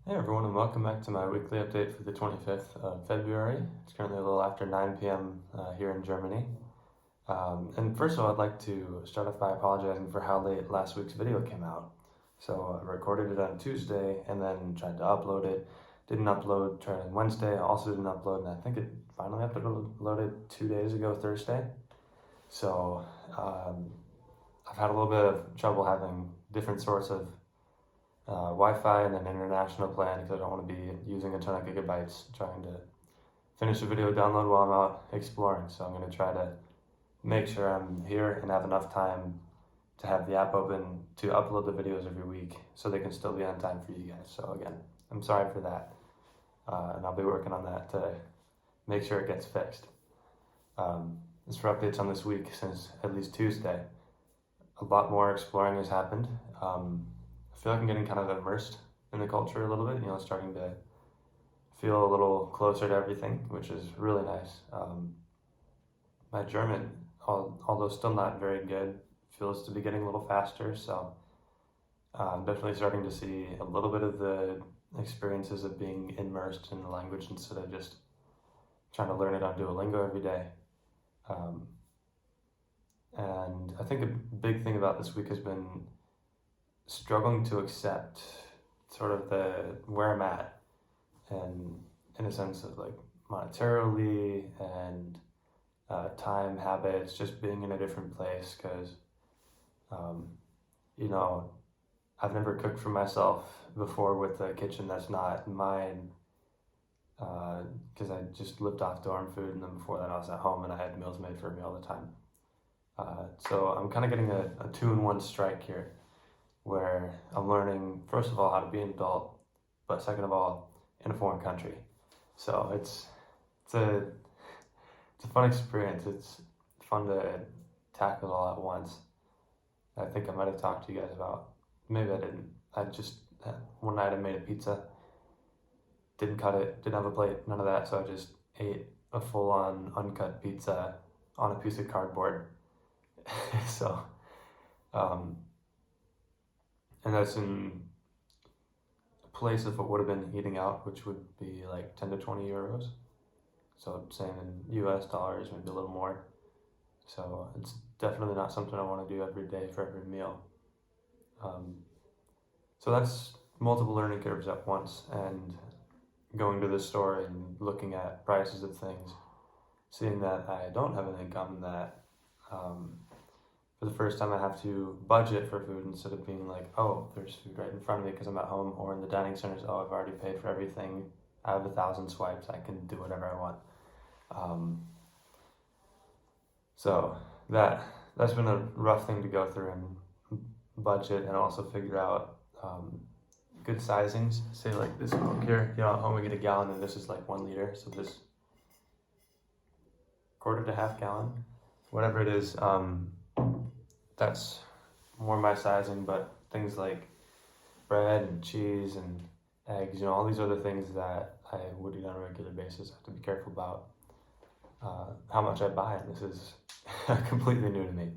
Hey everyone, and welcome back to my weekly update for the 25th of February. It's currently a little after 9 p.m. Here in Germany. And first of all, I'd like to start off by apologizing for how late last week's video came out. So I recorded it on Tuesday and then tried to upload it. Didn't upload, tried on Wednesday, I also didn't upload, and I think it finally uploaded 2 days ago, Thursday. So I've had a little bit of trouble having different sorts of Wi-Fi and an international plan because I don't want to be using a ton of gigabytes trying to finish a video download while I'm out exploring. So I'm going to try to make sure I'm here and have enough time to have the app open to upload the videos every week so they can still be on time for you guys. So again, I'm sorry for that. And I'll be working on that to make sure it gets fixed. As for updates on this week, since at least Tuesday, a lot more exploring has happened. I feel like I'm getting kind of immersed in the culture a little bit, starting to feel a little closer to everything, which is really nice. My German, although still not very good, feels to be getting a little faster, so I'm definitely starting to see a little bit of the experiences of being immersed in the language instead of just trying to learn it on Duolingo every day. And I think a big thing about this week has been struggling to accept sort of where I'm at, and in a sense of like monetarily and time habits, just being in a different place because I've never cooked for myself before with a kitchen that's not mine because I just lived off dorm food, and then before that I was at home and I had meals made for me all the time. So I'm kind of getting a 2-in-1 strike here, where I'm learning, first of all, how to be an adult, but second of all, in a foreign country. So it's a fun experience. It's fun to tackle it all at once. I think I might have talked to you guys about, maybe I didn't. One night I made a pizza, didn't cut it, didn't have a plate, none of that, so I just ate a full-on uncut pizza on a piece of cardboard. So, and that's in a place if it would have been eating out, which would be like 10 to 20 euros. So I'm saying in US dollars, maybe a little more. So it's definitely not something I want to do every day for every meal. So that's multiple learning curves at once, and going to the store and looking at prices of things, seeing that I don't have an income, that for the first time I have to budget for food instead of being like, oh, there's food right in front of me because I'm at home, or in the dining centers, oh, I've already paid for everything, I have 1,000 swipes, I can do whatever I want. So that's been a rough thing to go through and budget, and also figure out good sizings. Say like this Coke here, at home we get a gallon, and this is like 1 liter, so this quarter to half gallon, whatever it is, that's more my sizing. But things like bread and cheese and eggs, all these other things that I would eat on a regular basis, I have to be careful about how much I buy, and this is completely new to me.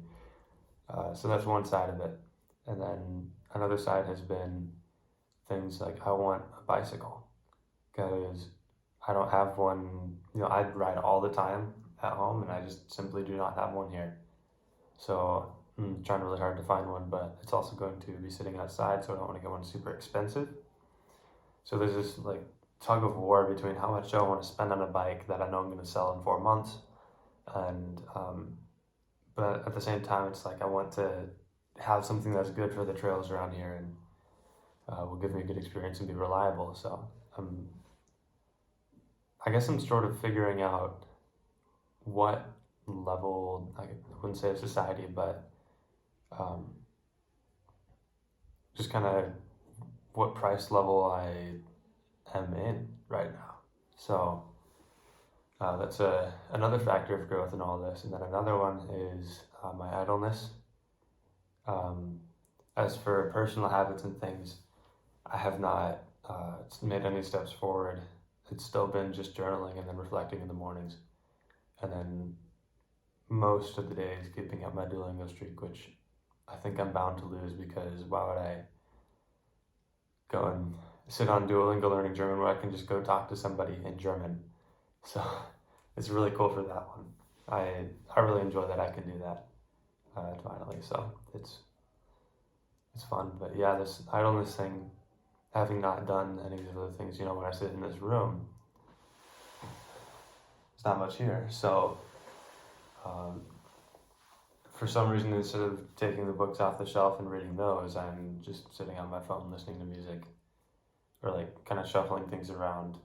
So that's one side of it. And then another side has been things like I want a bicycle because I don't have one. I ride all the time at home, and I just simply do not have one here. So I'm trying really hard to find one, but it's also going to be sitting outside, so I don't want to get one super expensive. So there's this like tug of war between how much do I want to spend on a bike that I know I'm going to sell in 4 months, and but at the same time, it's like I want to have something that's good for the trails around here and will give me a good experience and be reliable. So I guess I'm sort of figuring out what level, I wouldn't say of society, but just kind of what price level I am in right now. So that's another factor of growth in all this. And then another one is my idleness. As for personal habits and things, I have not made any steps forward. It's still been just journaling and then reflecting in the mornings. And then most of the days keeping up my Duolingo streak, which I think I'm bound to lose because why would I go and sit on Duolingo learning German where I can just go talk to somebody in German. So it's really cool for that one. I really enjoy that I can do that finally. So it's fun. But yeah, this idleness thing, having not done any of these other things, when I sit in this room, there's not much here. So for some reason, instead of taking the books off the shelf and reading those, I'm just sitting on my phone listening to music, or like kind of shuffling things around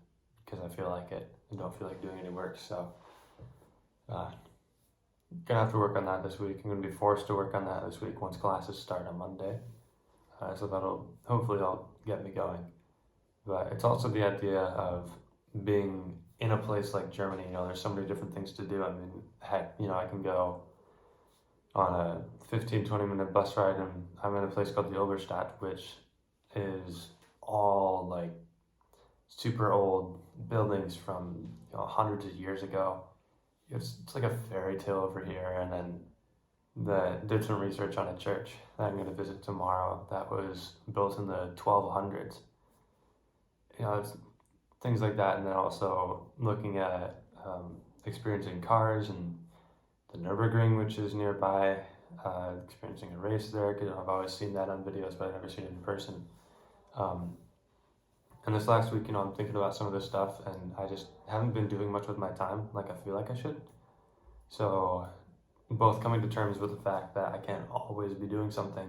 because I feel like it and don't feel like doing any work. So gonna have to work on that this week. I'm gonna be forced to work on that this week once classes start on Monday. So that'll hopefully get me going. But it's also the idea of being in a place like Germany. There's so many different things to do. I mean, heck, I can go on a 15-20 minute bus ride, and I'm in a place called the Oberstadt, which is all like super old buildings from hundreds of years ago. It's like a fairy tale over here. And then did some research on a church that I'm going to visit tomorrow that was built in the 1200s. It's things like that. And then also looking at experiencing cars and the Nürburgring, which is nearby, experiencing a race there, because I've always seen that on videos, but I've never seen it in person. And this last week, I'm thinking about some of this stuff, and I just haven't been doing much with my time like I feel like I should. So both coming to terms with the fact that I can't always be doing something,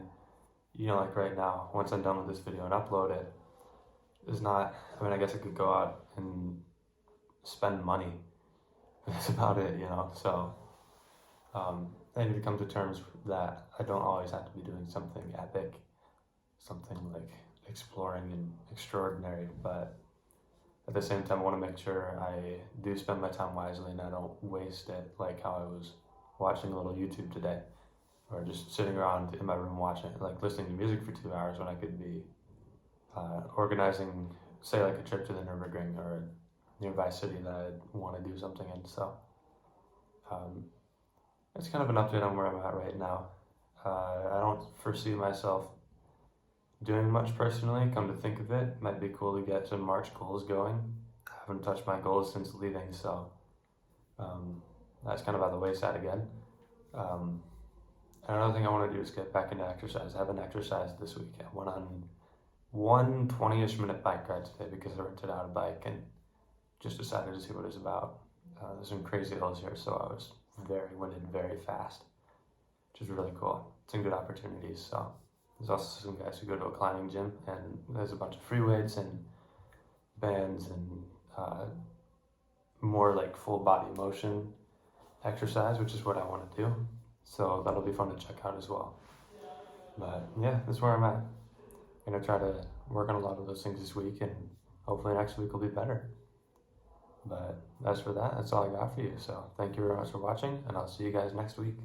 like right now, once I'm done with this video and upload it, is not, I guess I could go out and spend money. That's about it, So I need to come to terms that I don't always have to be doing something epic, something like exploring and extraordinary, but at the same time I want to make sure I do spend my time wisely and I don't waste it, like how I was watching a little YouTube today, or just sitting around in my room watching, like listening to music for 2 hours when I could be organizing, say, like a trip to the Nürburgring or a nearby city that I want to do something in. So it's kind of an update on where I'm at right now. I don't foresee myself doing much personally. Come to think of it, might be cool to get some March goals going. I haven't touched my goals since leaving, so that's kind of by the wayside again. Another thing I want to do is get back into exercise. I haven't exercised this week. I went on one 20-ish minute bike ride today because I rented out a bike and just decided to see what it's about. There's some crazy hills here, so I was very winded very fast, which is really cool. Some good opportunities. So there's also some guys who go to a climbing gym, and there's a bunch of free weights and bands and more like full body motion exercise, which is what I want to do. So that'll be fun to check out as well. But yeah, that's where I'm at. I'm gonna try to work on a lot of those things this week, and hopefully next week will be better. But as for that, that's all I got for you. So thank you very much for watching, and I'll see you guys next week.